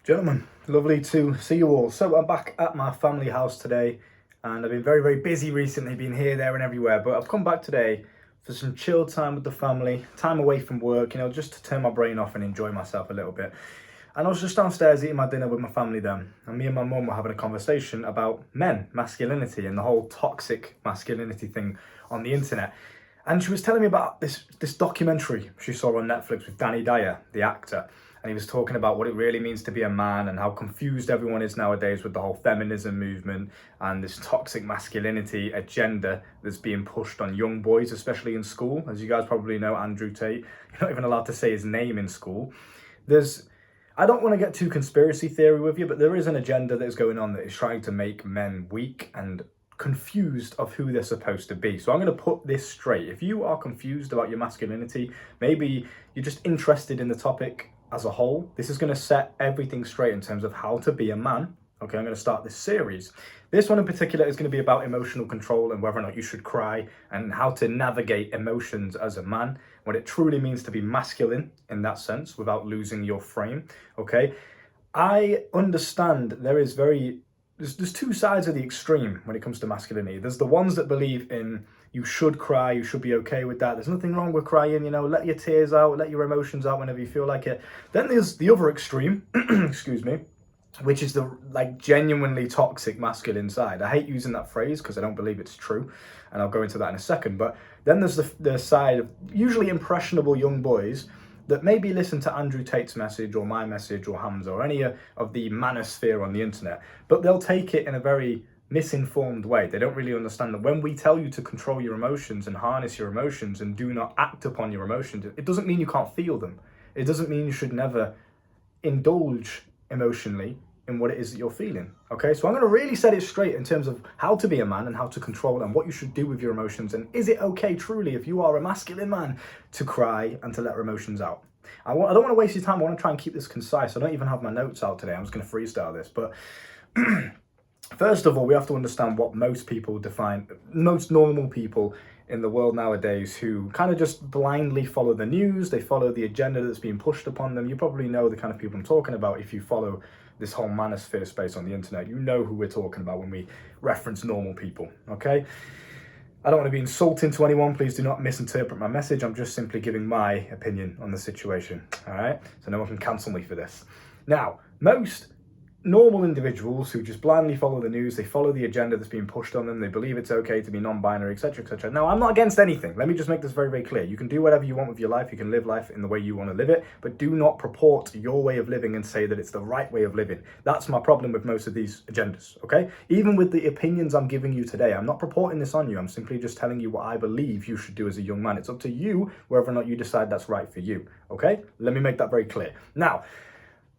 Gentlemen, lovely to see you all. So I'm back at my family house today, and I've been very, very busy recently, been here, there and everywhere, but I've come back today for some chill time with the family, time away from work, just to turn my brain off and enjoy myself a little bit. And I was just downstairs eating my dinner with my family then, and me and my mum were having a conversation about men, masculinity, and the whole toxic masculinity thing on the internet. And she was telling me about this documentary she saw on Netflix with Danny Dyer, the actor. And he was talking about what it really means to be a man and how confused everyone is nowadays with the whole feminism movement and this toxic masculinity agenda that's being pushed on young boys, especially in school. As you guys probably know, Andrew Tate, you're not even allowed to say his name in school. I don't want to get too conspiracy theory with you, but there is an agenda that is going on that is trying to make men weak and confused of who they're supposed to be. So I'm going to put this straight. If you are confused about your masculinity, maybe you're just interested in the topic as a whole, this is going to set everything straight in terms of how to be a man. Okay, I'm going to start this series. This one in particular is going to be about emotional control and whether or not you should cry and how to navigate emotions as a man, what it truly means to be masculine in that sense without losing your frame. Okay, I understand there's two sides of the extreme when it comes to masculinity. There's the ones that believe in you should cry, you should be okay with that. There's nothing wrong with crying, let your tears out, let your emotions out whenever you feel like it. Then there's the other extreme, excuse me, which is the genuinely toxic masculine side. I hate using that phrase because I don't believe it's true, and I'll go into that in a second. But then there's the side of usually impressionable young boys that maybe listen to Andrew Tate's message or my message or Hamza or any of the manosphere on the internet, but they'll take it in a very misinformed way. They don't really understand that when we tell you to control your emotions and harness your emotions and do not act upon your emotions, it doesn't mean you can't feel them. It doesn't mean you should never indulge emotionally in what it is that you're feeling. Okay, so I'm going to really set it straight in terms of how to be a man and how to control and what you should do with your emotions, and is it okay truly if you are a masculine man to cry and to let your emotions out. I don't want to waste your time. I want to try and keep this concise. I don't even have my notes out today. I'm just going to freestyle this. But first of all, we have to understand what most normal people in the world nowadays who kind of just blindly follow the news. They follow the agenda that's being pushed upon them. You probably know the kind of people I'm talking about if you follow this whole manosphere space on the internet. You know who we're talking about when we reference normal people, okay? I don't want to be insulting to anyone. Please do not misinterpret my message. I'm just simply giving my opinion on the situation, all right? So no one can cancel me for this. Now, most normal individuals who just blindly follow the news, they follow the agenda that's being pushed on them, they believe it's okay to be non-binary, etc., etc. Now, I'm not against anything. Let me just make this very, very clear. You can do whatever you want with your life. You can live life in the way you want to live it, but do not purport your way of living and say that it's the right way of living. That's my problem with most of these agendas, okay? Even with the opinions I'm giving you today, I'm not purporting this on you. I'm simply just telling you what I believe you should do as a young man. It's up to you whether or not you decide that's right for you, okay? Let me make that very clear. Now,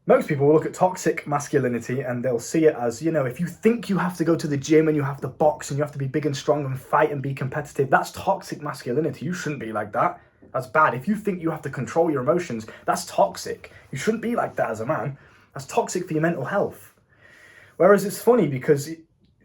most people will look at toxic masculinity and they'll see it as, if you think you have to go to the gym and you have to box and you have to be big and strong and fight and be competitive, that's toxic masculinity. You shouldn't be like that. That's bad. If you think you have to control your emotions, that's toxic. You shouldn't be like that as a man. That's toxic for your mental health. Whereas it's funny because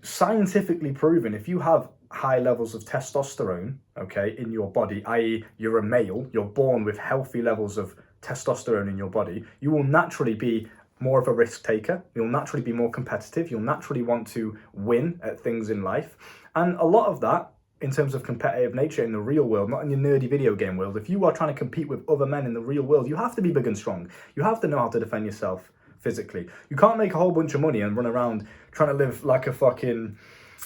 scientifically proven, if you have high levels of testosterone, okay, in your body, i.e. you're a male, you're born with healthy levels of testosterone in your body, you will naturally be more of a risk taker. You'll naturally be more competitive. You'll naturally want to win at things in life. And a lot of that, in terms of competitive nature in the real world, not in your nerdy video game world, if you are trying to compete with other men in the real world, you have to be big and strong. You have to know how to defend yourself physically. You can't make a whole bunch of money and run around trying to live like a fucking,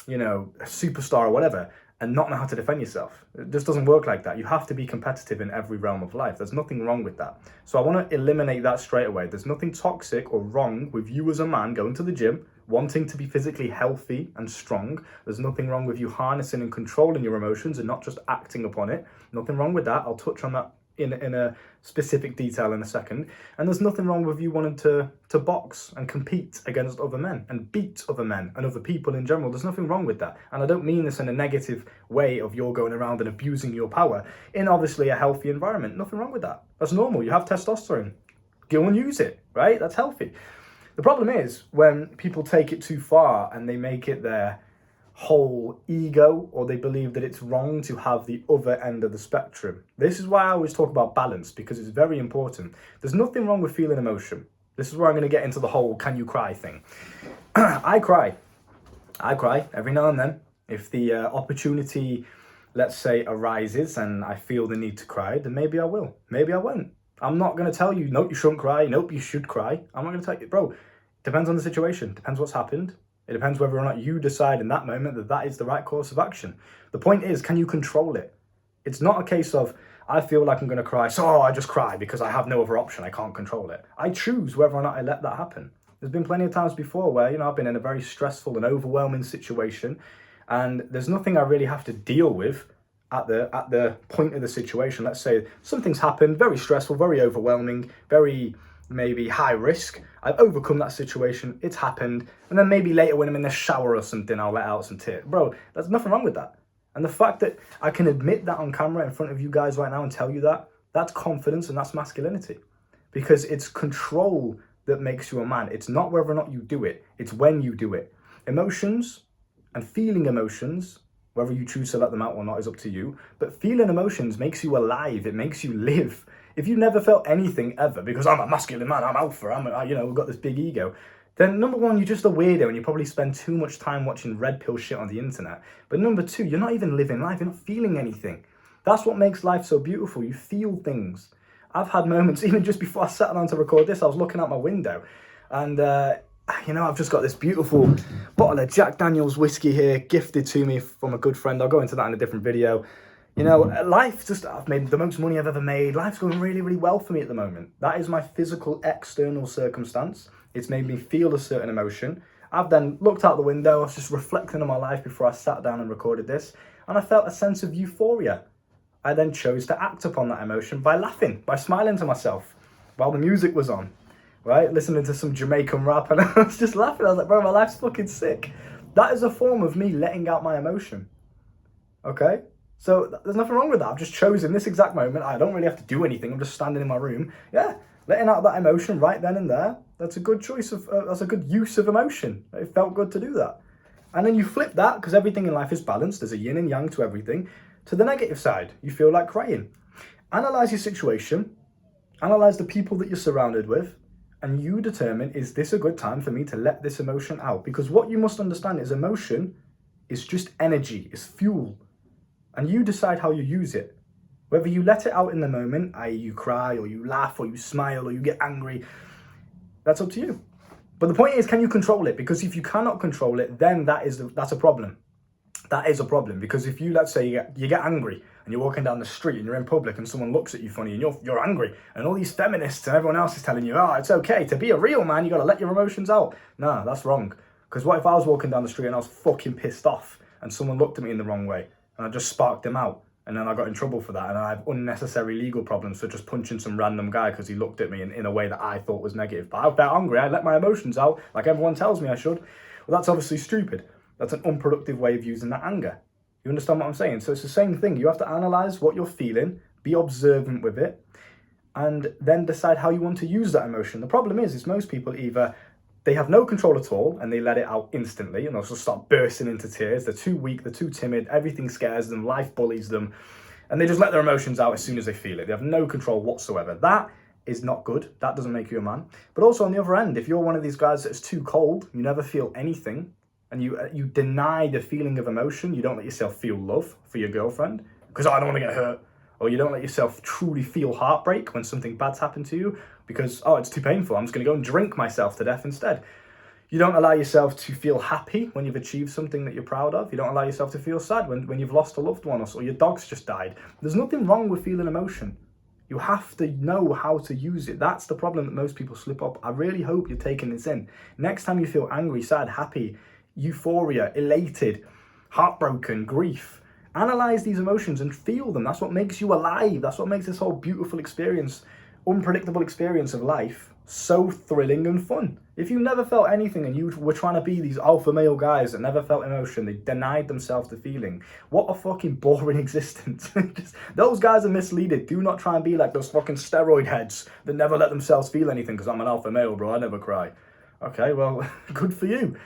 a superstar or whatever, and not know how to defend yourself. It just doesn't work like that. You have to be competitive in every realm of life. There's nothing wrong with that. So I want to eliminate that straight away. There's nothing toxic or wrong with you as a man going to the gym, wanting to be physically healthy and strong. There's nothing wrong with you harnessing and controlling your emotions and not just acting upon it. Nothing wrong with that. I'll touch on that in a specific detail in a second. And there's nothing wrong with you wanting to box and compete against other men and beat other men and other people in general. There's nothing wrong with that. And I don't mean this in a negative way of you're going around and abusing your power in obviously a healthy environment. Nothing wrong with that. That's normal. You have testosterone. Go and use it, right? That's healthy. The problem is when people take it too far and they make it their whole ego, or they believe that it's wrong to have the other end of the spectrum. This is why I always talk about balance, because it's very important. There's nothing wrong with feeling emotion. This is where I'm going to get into the whole can you cry thing. I cry every now and then. If the opportunity, let's say, arises and I feel the need to cry, then maybe I will, maybe I won't. I'm not going to tell you, nope, you shouldn't cry, nope, you should cry. I'm not going to tell you, bro, depends on the situation, depends what's happened. It depends whether or not you decide in that moment that that is the right course of action. The point is, can you control it? It's not a case of, I feel like I'm going to cry, so I just cry because I have no other option, I can't control it. I choose whether or not I let that happen. There's been plenty of times before where, I've been in a very stressful and overwhelming situation, and there's nothing I really have to deal with at the point of the situation. Let's say something's happened, very stressful, very overwhelming, very maybe high risk. I've overcome that situation, it's happened, and then maybe later when I'm in the shower or something, I'll let out some tears. Bro, there's nothing wrong with that. And the fact that I can admit that on camera in front of you guys right now and tell you that, that's confidence and that's masculinity. Because it's control that makes you a man. It's not whether or not you do it, it's when you do it. Emotions and feeling emotions, whether you choose to let them out or not is up to you, but feeling emotions makes you alive, it makes you live. If you never felt anything ever, because I'm a masculine man, I'm alpha, we've got this big ego, then number one, you're just a weirdo and you probably spend too much time watching red pill shit on the internet. But number two, you're not even living life, you're not feeling anything. That's what makes life so beautiful, you feel things. I've had moments, even just before I sat down to record this, I was looking out my window and I've just got this beautiful bottle of Jack Daniel's whiskey here, gifted to me from a good friend. I'll go into that in a different video. I've made the most money I've ever made. Life's going really, really well for me at the moment. That is my physical external circumstance. It's made me feel a certain emotion. I've then looked out the window, I was just reflecting on my life before I sat down and recorded this, and I felt a sense of euphoria. I then chose to act upon that emotion by laughing, by smiling to myself while the music was on, right? Listening to some Jamaican rap, and I was just laughing. I was like, bro, my life's fucking sick. That is a form of me letting out my emotion, okay? So there's nothing wrong with that. I've just chosen this exact moment. I don't really have to do anything. I'm just standing in my room. Yeah, letting out that emotion right then and there. That's a good choice that's a good use of emotion. It felt good to do that. And then you flip that, because everything in life is balanced. There's a yin and yang to everything. To the negative side, you feel like crying. Analyze your situation. Analyze the people that you're surrounded with. And you determine, is this a good time for me to let this emotion out? Because what you must understand is emotion is just energy, it's fuel. And you decide how you use it. Whether you let it out in the moment, i.e. you cry, or you laugh, or you smile, or you get angry, that's up to you. But the point is, can you control it? Because if you cannot control it, then that's a problem. That is a problem. Because if you, let's say you get angry, and you're walking down the street, and you're in public, and someone looks at you funny, and you're angry, and all these feminists and everyone else is telling you, oh, it's okay, to be a real man, you got to let your emotions out. No, that's wrong. Because what if I was walking down the street and I was fucking pissed off, and someone looked at me in the wrong way, and I just sparked them out, and then I got in trouble for that, and I have unnecessary legal problems for just punching some random guy because he looked at me in a way that I thought was negative. But I felt angry, I let my emotions out, like everyone tells me I should. Well, that's obviously stupid. That's an unproductive way of using that anger. You understand what I'm saying? So it's the same thing. You have to analyze what you're feeling, be observant with it, and then decide how you want to use that emotion. The problem is most people either they have no control at all and they let it out instantly and they'll just start bursting into tears. They're too weak, they're too timid, everything scares them, life bullies them, and they just let their emotions out as soon as they feel it. They have no control whatsoever. That is not good. That doesn't make you a man. But also on the other end, if you're one of these guys that's too cold, you never feel anything, and you deny the feeling of emotion, you don't let yourself feel love for your girlfriend because I don't want to get hurt, or you don't let yourself truly feel heartbreak when something bad's happened to you because, oh, it's too painful, I'm just going to go and drink myself to death instead. You don't allow yourself to feel happy when you've achieved something that you're proud of. You don't allow yourself to feel sad when you've lost a loved one or your dog's just died. There's nothing wrong with feeling emotion. You have to know how to use it. That's the problem that most people slip up. I really hope you're taking this in. Next time you feel angry, sad, happy, euphoria, elated, heartbroken, grief, analyze these emotions and feel them. That's what makes you alive. That's what makes this whole beautiful experience, unpredictable experience of life so thrilling and fun. If you never felt anything and you were trying to be these alpha male guys that never felt emotion, they denied themselves the feeling, what a fucking boring existence. Those guys are misleaded. Do not try and be like those fucking steroid heads that never let themselves feel anything because I'm an alpha male, bro, I never cry. Okay, well, good for you.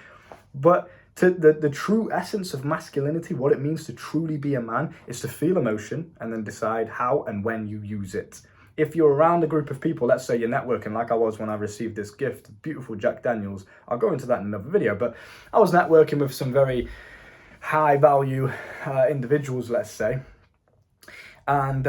But to the true essence of masculinity, what it means to truly be a man, is to feel emotion and then decide how and when you use it. If you're around a group of people, let's say you're networking like I was when I received this gift, beautiful Jack Daniels. I'll go into that in another video, but I was networking with some very high value individuals, let's say. And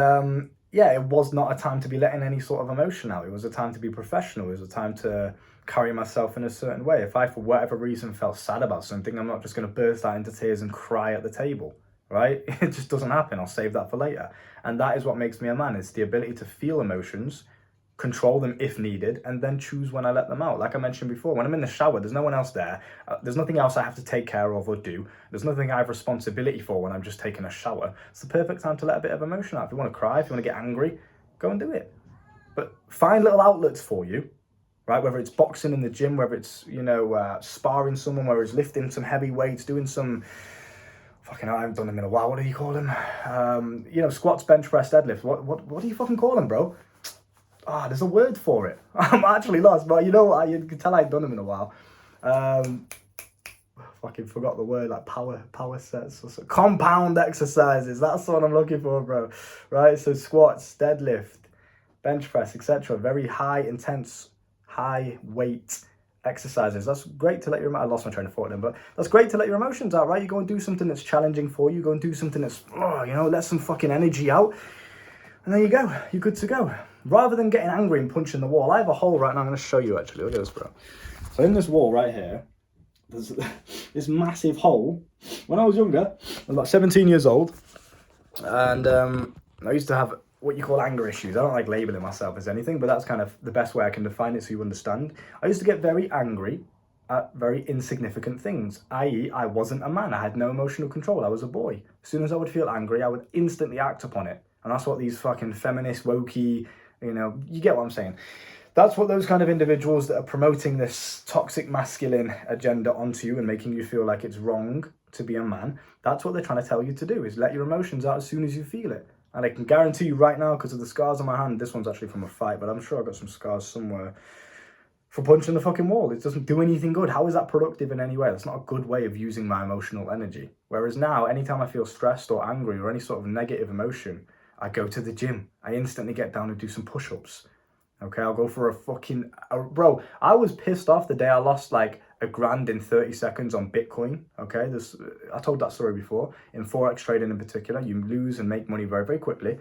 yeah, it was not a time to be letting any sort of emotion out. It was a time to be professional. It was a time to carry myself in a certain way. If I, for whatever reason, felt sad about something, I'm not just going to burst out into tears and cry at the table, right? It just doesn't happen. I'll save that for later. And that is what makes me a man. It's the ability to feel emotions, control them if needed, and then choose when I let them out. Like I mentioned before, when I'm in the shower, there's no one else there. There's nothing else I have to take care of or do. There's nothing I have responsibility for when I'm just taking a shower. It's the perfect time to let a bit of emotion out. If you want to cry, if you want to get angry, go and do it. But find little outlets for you, right? Whether it's boxing in the gym, whether it's, sparring someone, whether it's lifting some heavy weights, doing some, fucking hell, I haven't done them in a while. What do you call them? Squats, bench press, deadlift. What do you fucking call them, bro? There's a word for it. I'm actually lost, but you know what? You can tell I ain't done them in a while. Fucking forgot the word, like power sets or so. Compound exercises. That's what I'm looking for, bro. Right? So squats, deadlift, bench press, etc. Very high, intense, high weight exercises. That's great to let your, I lost my train of thought then, but that's great to let your emotions out, right? You go and do something that's challenging for you. Go and do something that's, let some fucking energy out. And there you go. You're good to go. Rather than getting angry and punching the wall, I have a hole right now. I'm going to show you, actually. Look at this, bro. So in this wall right here, there's this massive hole. When I was younger, I was about 17 years old. And I used to have what you call anger issues. I don't like labeling myself as anything, but that's kind of the best way I can define it so you understand. I used to get very angry at very insignificant things, i.e. I wasn't a man. I had no emotional control. I was a boy. As soon as I would feel angry, I would instantly act upon it. And that's what these fucking feminist, wokey, you get what I'm saying. That's what those kind of individuals that are promoting this toxic masculine agenda onto you and making you feel like it's wrong to be a man, that's what they're trying to tell you to do, is let your emotions out as soon as you feel it. And I can guarantee you right now, because of the scars on my hand, this one's actually from a fight, but I'm sure I've got some scars somewhere for punching the fucking wall. It doesn't do anything good. How is that productive in any way? That's not a good way of using my emotional energy. Whereas now, anytime I feel stressed or angry or any sort of negative emotion, I go to the gym. I instantly get down and do some push-ups. Okay, I'll go for bro, I was pissed off the day I lost like $1,000 in 30 seconds on Bitcoin. Okay, I told that story before. In Forex trading in particular, you lose and make money very, very quickly.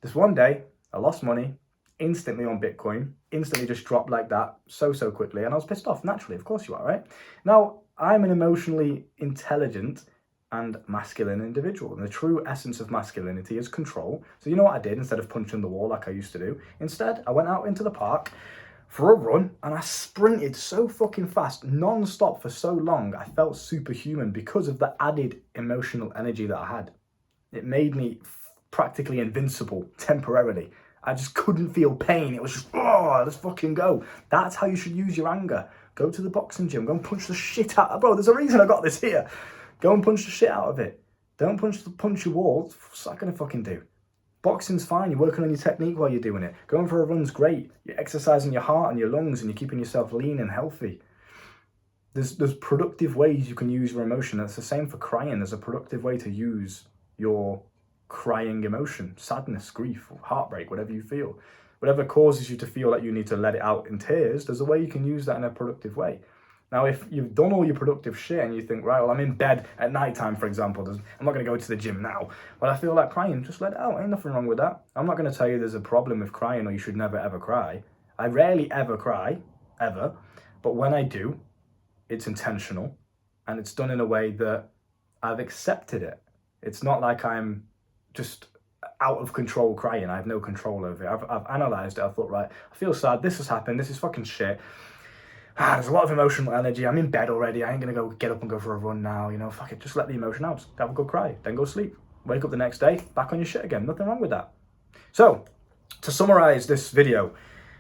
This one day, I lost money instantly on Bitcoin, instantly just dropped like that so quickly. And I was pissed off, naturally, of course you are, right? Now, I'm an emotionally intelligent and masculine individual. And the true essence of masculinity is control. So you know what I did instead of punching the wall like I used to do? Instead, I went out into the park for a run and I sprinted so fucking fast, non-stop for so long, I felt superhuman because of the added emotional energy that I had. It made me practically invincible temporarily. I just couldn't feel pain. It was just, let's fucking go. That's how you should use your anger. Go to the boxing gym, go and punch the shit out. Bro, there's a reason I got this here. Go and punch the shit out of it. Don't punch your wall. What's that going to fucking do? Boxing's fine. You're working on your technique while you're doing it. Going for a run's great. You're exercising your heart and your lungs and you're keeping yourself lean and healthy. There's productive ways you can use your emotion. That's the same for crying. There's a productive way to use your crying emotion. Sadness, grief, heartbreak, whatever you feel. Whatever causes you to feel like you need to let it out in tears, there's a way you can use that in a productive way. Now, if you've done all your productive shit and you think, right, well, I'm in bed at nighttime, for example, I'm not going to go to the gym now, but I feel like crying, just let it out. Ain't nothing wrong with that. I'm not going to tell you there's a problem with crying or you should never, ever cry. I rarely ever cry, ever. But when I do, it's intentional and it's done in a way that I've accepted it. It's not like I'm just out of control crying. I have no control over it. I've analysed it. I thought, right, I feel sad. This has happened. This is fucking shit. There's a lot of emotional energy. I'm in bed already. I ain't going to get up and go for a run now. Fuck it. Just let the emotion out. Have a good cry. Then go sleep. Wake up the next day. Back on your shit again. Nothing wrong with that. So, to summarise this video,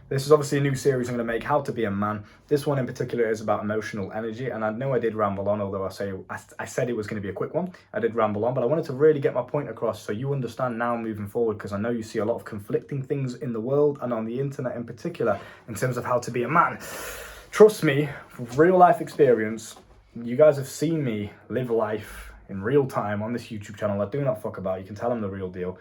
this is obviously a new series I'm going to make, How to Be a Man. This one in particular is about emotional energy. And I know I did ramble on, although I said it was going to be a quick one. I did ramble on, but I wanted to really get my point across so you understand now moving forward, because I know you see a lot of conflicting things in the world and on the internet in particular in terms of how to be a man. Trust me, from real life experience, you guys have seen me live life in real time on this YouTube channel. I do not fuck about. You can tell I'm the real deal.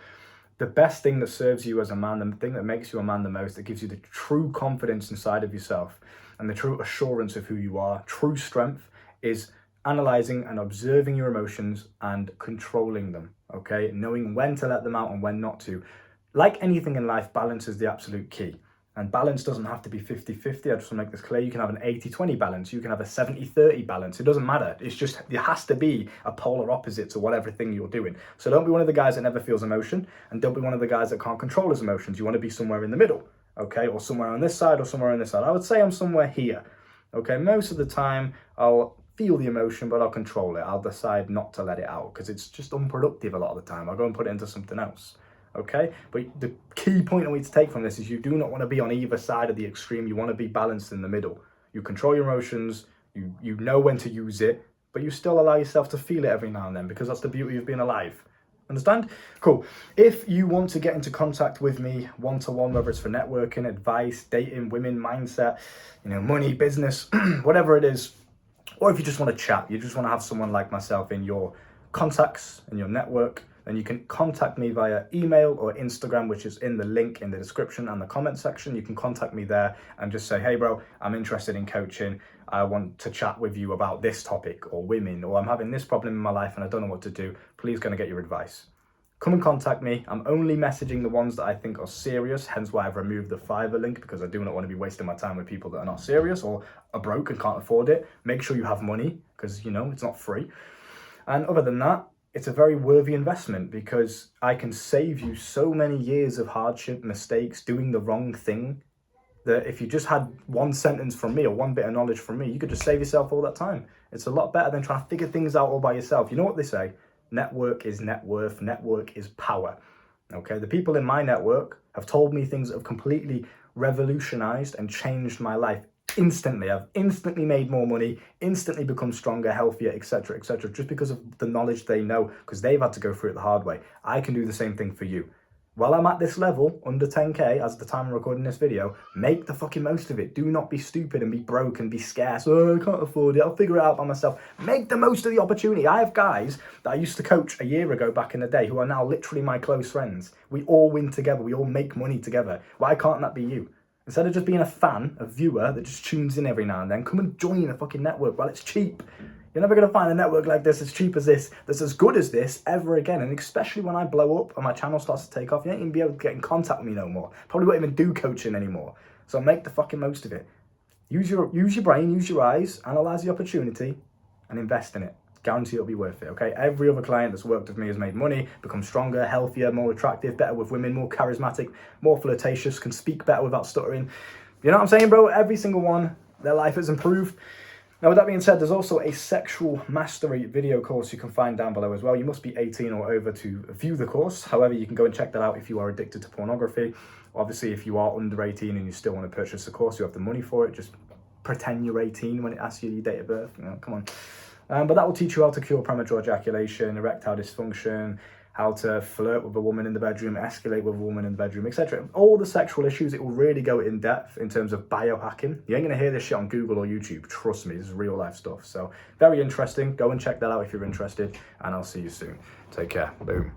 the best thing that serves you as a man, the thing that makes you a man the most, that gives you the true confidence inside of yourself and the true assurance of who you are, true strength, is analyzing and observing your emotions and controlling them, okay? Knowing when to let them out and when not to. Like anything in life, balance is the absolute key. And balance doesn't have to be 50-50. I just want to make this clear. You can have an 80-20 balance. You can have a 70-30 balance. It doesn't matter. It's just, there has to be a polar opposite to whatever thing you're doing. So don't be one of the guys that never feels emotion, and don't be one of the guys that can't control his emotions. You want to be somewhere in the middle, okay? Or somewhere on this side or somewhere on this side. I would say I'm somewhere here, okay? Most of the time, I'll feel the emotion, but I'll control it. I'll decide not to let it out because it's just unproductive a lot of the time. I'll go and put it into something else. Okay, but the key point I want you to take from this is you do not want to be on either side of the extreme. You want to be balanced in the middle. You control your emotions, you know when to use it, but you still allow yourself to feel it every now and then, because that's the beauty of being alive. Understand? Cool. If you want to get into contact with me one-to-one, whether it's for networking, advice, dating, women, mindset, money, business, whatever it is, or if you just want to chat, you just want to have someone like myself in your contacts, in your network, then you can contact me via email or Instagram, which is in the link in the description and the comment section. You can contact me there and just say, hey bro, I'm interested in coaching. I want to chat with you about this topic, or women, or I'm having this problem in my life and I don't know what to do. Please go and get your advice. Come and contact me. I'm only messaging the ones that I think are serious, hence why I've removed the Fiverr link, because I do not want to be wasting my time with people that are not serious or are broke and can't afford it. Make sure you have money, because it's not free. And other than that, it's a very worthy investment, because I can save you so many years of hardship, mistakes, doing the wrong thing, that if you just had one sentence from me or one bit of knowledge from me, you could just save yourself all that time. It's a lot better than trying to figure things out all by yourself. You know what they say? Network is net worth. Network is power. Okay, the people in my network have told me things that have completely revolutionized and changed my life instantly. I've instantly made more money, instantly become stronger, healthier, etc., etc., just because of the knowledge they know, because they've had to go through it the hard way. I can do the same thing for you. While I'm at this level, under 10k, as the time I'm recording this video, make the fucking most of it. Do not be stupid and be broke and be scarce. Oh, I can't afford it. I'll figure it out by myself. Make the most of the opportunity. I have guys that I used to coach a year ago back in the day who are now literally my close friends. We all win together. We all make money together. Why can't that be you? Instead of just being a fan, a viewer that just tunes in every now and then, come and join a fucking network while it's cheap. You're never going to find a network like this, as cheap as this, that's as good as this ever again. And especially when I blow up and my channel starts to take off, you ain't even be able to get in contact with me no more. Probably won't even do coaching anymore. So make the fucking most of it. Use your brain, use your eyes, analyze the opportunity, and invest in it. Guarantee it'll be worth it, okay? Every other client that's worked with me has made money, become stronger, healthier, more attractive, better with women, more charismatic, more flirtatious, can speak better without stuttering. You know what I'm saying, bro? Every single one, their life has improved. Now, with that being said, there's also a sexual mastery video course you can find down below as well. You must be 18 or over to view the course. However, you can go and check that out if you are addicted to pornography. Obviously, if you are under 18 and you still want to purchase the course, you have the money for it. Just pretend you're 18 when it asks you your date of birth. Come on. But that will teach you how to cure premature ejaculation, erectile dysfunction, how to flirt with a woman in the bedroom, escalate with a woman in the bedroom, etc. All the sexual issues. It will really go in depth in terms of biohacking. You ain't going to hear this shit on Google or YouTube. Trust me, this is real life stuff. So very interesting. Go and check that out if you're interested, and I'll see you soon. Take care. Boom.